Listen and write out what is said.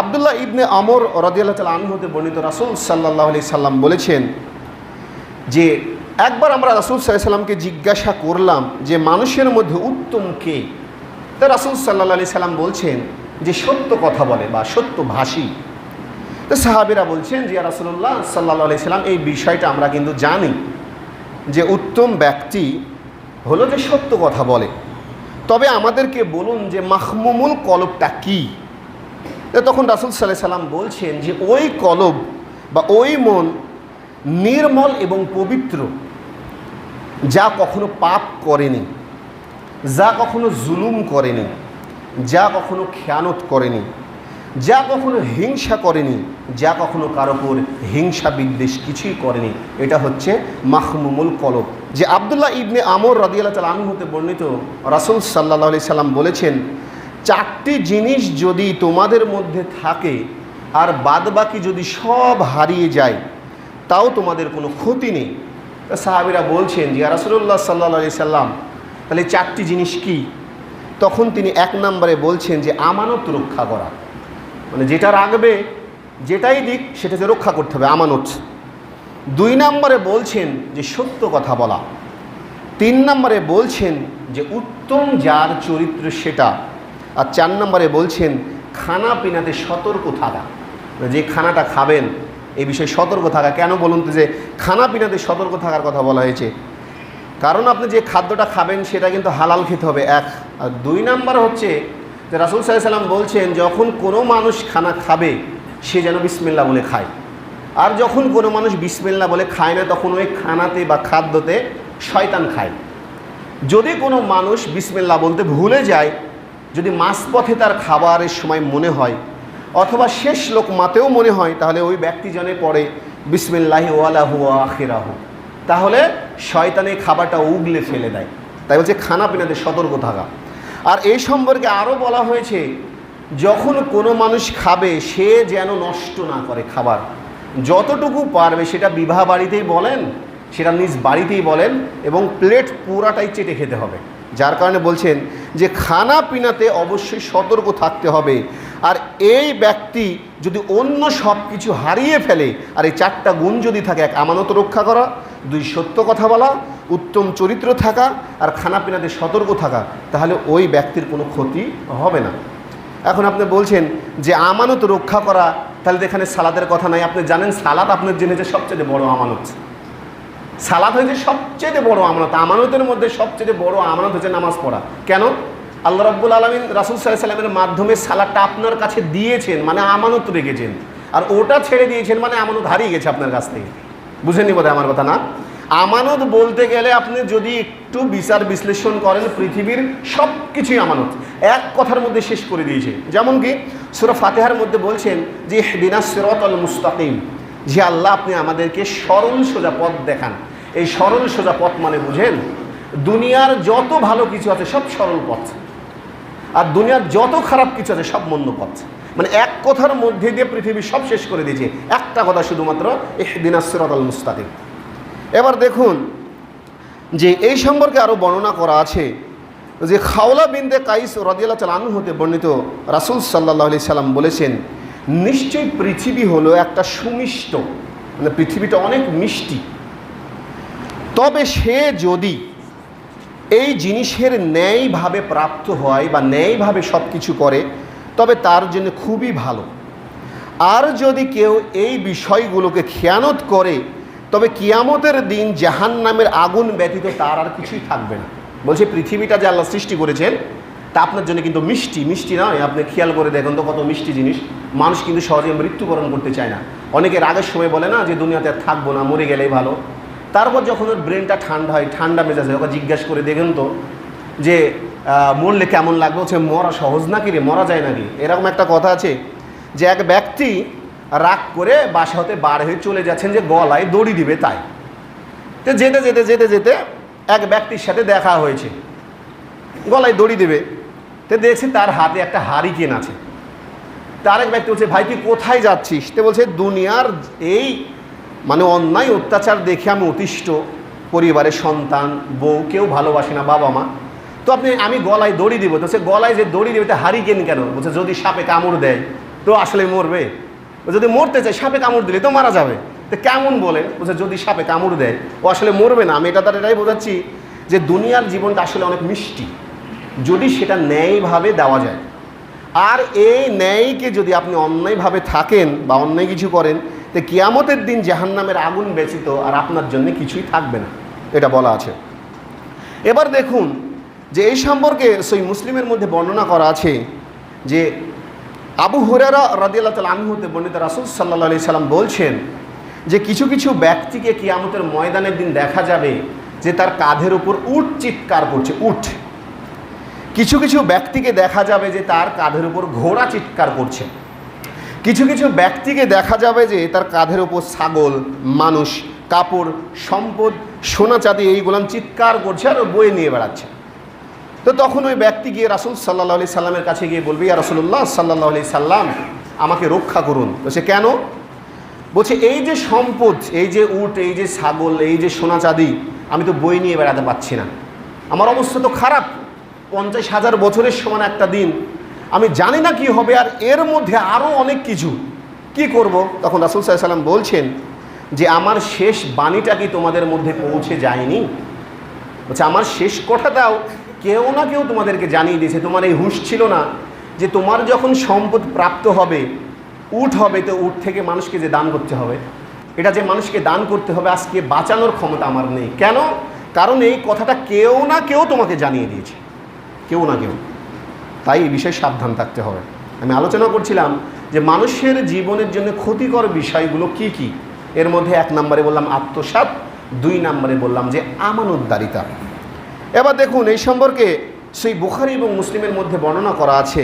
আব্দুল্লাহ ইবনে আমর রাদিয়াল্লাহু তাআলা আনহু হতে বর্ণিত, রাসূল সাল্লাল্লাহু আলাইহি সাল্লাম বলেছেন যে একবার আমরা রাসূল সাল্লাল্লাহু আলাইহি সাল্লামকে জিজ্ঞাসা করলাম যে মানুষের মধ্যে উত্তম কে? তা রাসূল সাল্লাল্লাহু আলাইহি সাল্লাম বলছেন যে সত্য কথা বলে বা সত্যভাষী। তো সাহাবীরা বলছেন যে ইয়া রাসূলুল্লাহ সাল্লাল্লাহু আলাইহি সাল্লাম, এই বিষয়টা আমরা কিন্তু জানি যে উত্তম ব্যক্তি হলো যে সত্য কথা বলে, তবে আমাদেরকে বলুন যে মাহমুমুল কলবটা কী? তখন রাসূল সাল্লাল্লাহু আলাইহি সাল্লাম বলছেন যে ওই কলব বা ওই মন নির্মল এবং পবিত্র, যা কখনো পাপ করেনি, যা কখনো জুলুম করেনি, যা কখনো খেয়ানত করেনি, যা কখনো হিংসা করেনি, যা কখনো কারো উপর হিংসা বিদ্বেষ কিছুই করেনি। এটা হচ্ছে মাহমুমুল কলব। যে আব্দুল্লাহ ইবনে আমর রাদিয়াল্লাহু তাআলা আনহু হতে বর্ণিত, রাসূল সাল্লাল্লাহু আলাইহি সাল্লাম বলেছেন, চারটি জিনিস যদি তোমাদের মধ্যে থাকে আর বাদবাকি যদি সব হারিয়ে যায় তাও তোমাদের কোনো ক্ষতি নেই। সাহাবীরা বলছেন যে ইয়া রাসূলুল্লাহ সাল্লাল্লাহু আলাইহি সাল্লাম, তাহলে চারটি জিনিস কি? তখন তিনি এক নম্বরে বলছেন যে আমানত রক্ষা করা, মানে যেটা রাখবে যেটাই দিক সেটাকে রক্ষা করতে হবে, আমানত। দুই নম্বরে বলছেন যে সত্য কথা বলা। তিন নম্বরে বলছেন যে উত্তম যার চরিত্র সেটা। আর চার নম্বরে বলছেন খানা পিনাতে সতর্ক থাকা, যে খানাটা খাবেন এই বিষয়ে সতর্ক থাকা। কেন বলুন তো যে খানা পিনাতে সতর্ক থাকার কথা বলা হয়েছে? কারণ আপনি যে খাদ্যটা খাবেন সেটা কিন্তু হালাল খেতে হবে, এক। আর দুই নম্বর হচ্ছে যে রাসূল সাল্লাল্লাহু আলাইহি সাল্লাম বলছেন যখন কোনো মানুষ খানা খাবে সে যেন বিসমিল্লাহ বলে খায়, আর যখন কোনো মানুষ বিসমিল্লাহ বলে খায় না তখন ওই খানাতে বা খাদ্যতে শয়তান খায়। যদি কোনো মানুষ বিসমিল্লাহ বলতে ভুলে যায়, যদি মাঝপথে তার খাবারের সময় মনে হয় অথবা শেষ লোকমাতেও মনে হয়, তাহলে ওই ব্যক্তি জনে পড়ে বিসমিল্লাহি ওয়ালাহু আখিরাহু, তাহলে শয়তানে খাবারটা উগলে ফেলে দেয়। তাই বলছে খানা পিনাতে সতর্ক থাকা। আর এই সম্পর্কে আরও বলা হয়েছে যখন কোনো মানুষ খাবে সে যেন নষ্ট না করে খাবার, যতটুকু পারবে সেটা বিবাহ বাড়িতেই বলেন, সেটা নিজ বাড়িতেই বলেন, এবং প্লেট পুরাটাই চেটে খেতে হবে। যার কারণে বলছেন যে খানা পিনাতে অবশ্যই সতর্ক থাকতে হবে। আর এই ব্যক্তি যদি অন্য সব কিছু হারিয়ে ফেলে, আর এই চারটা গুণ যদি থাকে, এক আমানত রক্ষা করা, দুই সত্য কথা বলা, উত্তম চরিত্র থাকা, আর খানা পিনাতে সতর্ক থাকা, তাহলে ওই ব্যক্তির কোনো ক্ষতি হবে না। এখন আপনি বলছেন যে আমানত রক্ষা করা, তাহলে এখানে সালাদের কথা নাই। আপনি জানেন সালাদ আপনার জেনেছে সবচেয়ে বড় আমানত। সালাত হয়েছে সবচেয়ে বড় আমানত। আমানতের মধ্যে সবচেয়ে বড় আমানত হচ্ছে নামাজ পড়া। কেন? আল্লাহ রাব্বুল আলামিন রাসূল সাল্লাল্লাহু আলাইহি সাল্লামের মাধ্যমে সালাতটা আপনার কাছে দিয়েছেন, মানে আমানত রেখেছেন, আর ওটা ছেড়ে দিয়েছেন মানে আমানত হারিয়ে গেছে আপনার কাছ থেকে। বুঝেননি বোধহয় আমার কথা না? আমানত বলতে গেলে আপনি যদি একটু বিচার বিশ্লেষণ করেন, পৃথিবীর সব কিছুই আমানত এক কথার মধ্যে শেষ করে দিয়েছে। যেমন কি সূরা ফাতিহার মধ্যে বলছেন যে ইহদিনাস সিরাতাল মুস্তাকিম, যে আল্লাহ আপনি আমাদেরকে সরল সোজা পথ দেখান। এই সরল সোজা পথ মানে বুঝেন দুনিয়ার যত ভালো কিছু আছে সব সরল পথ, আর দুনিয়ার যত খারাপ কিছু আছে সব মন্দ পথ। মানে এক কথার মধ্যে দিয়ে পৃথিবী সব শেষ করে দিয়েছে, একটা কথা শুধুমাত্র ইহদিনাস সিরাতাল মুস্তাকিম। এবার দেখুন যে এই সম্পর্কে আরও বর্ণনা করা আছে যে খাওলা বিনতে কাইস রাদিয়াল্লাহু তাআলা আনহু হতে বর্ণিত, রাসূল সাল্লাল্লাহু আলাইহি সাল্লাম বলেছেন, নিশ্চয়ই পৃথিবী হলো একটা সুমিষ্ট, মানে পৃথিবীটা অনেক মিষ্টি, তবে সে যদি এই জিনিসের ন্যায়ভাবে প্রাপ্ত হয় বা ন্যায়ভাবে সব কিছু করে তবে তার জন্য খুবই ভালো। আর যদি কেউ এই বিষয়গুলোকে খেয়ানত করে তবে কিয়ামতের দিন জাহান্নামের আগুন ব্যতীত তার আর কিছুই থাকবে না। বলছে পৃথিবীটা যে আল্লাহ সৃষ্টি করেছেন তা আপনার জন্য কিন্তু মিষ্টি। মিষ্টি নয়, আপনি খেয়াল করে দেখুন তো কত মিষ্টি জিনিস। মানুষ কিন্তু সহজে মৃত্যুবরণ করতে চায় না। অনেকের আগের সময় বলে না যে দুনিয়াতে আর থাকবো না, মরে গেলেই ভালো। তারপর যখন ওর ব্রেনটা ঠান্ডা হয়, ঠান্ডা মেজাজ হয়, ওকে জিজ্ঞাসা করে দেখুন তো যে মরলে কেমন লাগবে। হচ্ছে মরা সহজ নাকি রে, মরা যায় নাকি? এরকম একটা কথা আছে যে এক ব্যক্তি রাগ করে বাসা হতে বার হয়ে চলে যাচ্ছেন যে গলায় দড়ি দিবে, তাই তো যেতে যেতে যেতে যেতে এক ব্যক্তির সাথে দেখা হয়েছে, গলায় দড়ি দেবে। তো দেখছি তার হাতে একটা হারিকেন আছে। তার এক ব্যক্তি বলছে, ভাই তুই কোথায় যাচ্ছিস? তো বলছে, দুনিয়ার এই মানে অন্যায় অত্যাচার দেখে আমি অতিষ্ঠ, পরিবারের সন্তান বউ কেউ ভালোবাসে না, বাবা মা, তো আমি গলায় দড়ি দিব। তো সে গলায় যে দড়ি দেবে তা হারিকেন কেন? বলছে যদি সাপে কামড় দেয় তো আসলে মরবে? ও যদি মরতে চায় সাপে কামড় দিলে তো মারা যাবে। তো কেমন বলে? বলছে যদি সাপে কামড় দেয় ও আসলে মরবে না। আমি এটা তার এটাই বোঝাচ্ছি যে দুনিয়ার জীবনটা আসলে অনেক মিষ্টি যদি সেটা ন্যায়ভাবে দেওয়া যায়। আর এই ন্যায়কে যদি আপনি অন্যায়ভাবে থাকেন বা অন্যায় কিছু করেন, তো কিয়ামতের দিন জাহান্নামের আগুন ব্যতীত আর আপনার জন্য কিছুই থাকবে না, এটা বলা আছে। এবার দেখুন যে এই সম্পর্কে সহিহ মুসলিমের মধ্যে বর্ণনা করা আছে যে আবু হুরায়রা রাদিয়াল্লাহু তাআলা আনহু হতে বর্ণিত, রাসূল সাল্লাল্লাহু আলাইহি সাল্লাম বলছেন যে কিছু কিছু ব্যক্তিকে কিয়ামতের ময়দানের দিন দেখা যাবে যে তার কাঁধের উপর উট চিৎকার করছে, উট। কিছু কিছু ব্যক্তিকে দেখা যাবে যে তার কাঁধের উপর ঘোড়া চিৎকার করছে। কিছু কিছু ব্যক্তিকে দেখা যাবে যে তার কাঁধের উপর ছাগল, মানুষ, কাপড়, সম্পদ, সোনা চাঁদি এইগুলান চিৎকার করছে আর বয়ে নিয়ে বেড়াচ্ছে। তো তখন ওই ব্যক্তি গিয়ে রাসূল সাল্লাল্লাহু আলাইহি সাল্লামের কাছে গিয়ে বলবে, ইয়া রাসূলুল্লাহ সাল্লাল্লাহু আলাইহি সাল্লাম, আমাকে রক্ষা করুন। বলছে কেন? বলছে এই যে সম্পদ, এই যে উট, এই যে ছাগল, এই যে সোনা চাঁদি আমি তো বই নিয়ে বেড়াতে পারছি না, আমার অবস্থা তো খারাপ। 50,000 বছরের সমান একটা দিন, আমি জানি না কি হবে, আর এর মধ্যে আরও অনেক কিছু, কি করব? তখন রাসূল সাল্লাল্লাহু আলাইহি সাল্লাম বলছেন যে আমার শেষ বাণীটা কি তোমাদের মধ্যে পৌঁছে যায়নি? বলছে আমার শেষ কথাটাও কেউ না কেউ তোমাদেরকে জানিয়ে দিয়েছে। তোমার এই হুঁশ ছিল না যে তোমার যখন সম্পদ প্রাপ্ত হবে, উট হবে, তো উট থেকে মানুষকে যে দান করতে হবে, এটা যে মানুষকে দান করতে হবে, আজকে বাঁচানোর ক্ষমতা আমার নেই। কেন? কারণ এই কথাটা কেউ না কেউ তোমাকে জানিয়ে দিয়েছে, কেউ না কেউ। তাই এই বিষয়ে সাবধান থাকতে হবে। আমি আলোচনা করছিলাম যে মানুষের জীবনের জন্য ক্ষতিকর বিষয়গুলো কি কি। এর মধ্যে 1 নম্বরে বললাম আত্মসাৎ, 2 নম্বরে বললাম যে আমানতদারিতা। এবার দেখুন এই সম্পর্কে সেই বুখারী এবং মুসলিমের মধ্যে বর্ণনা করা আছে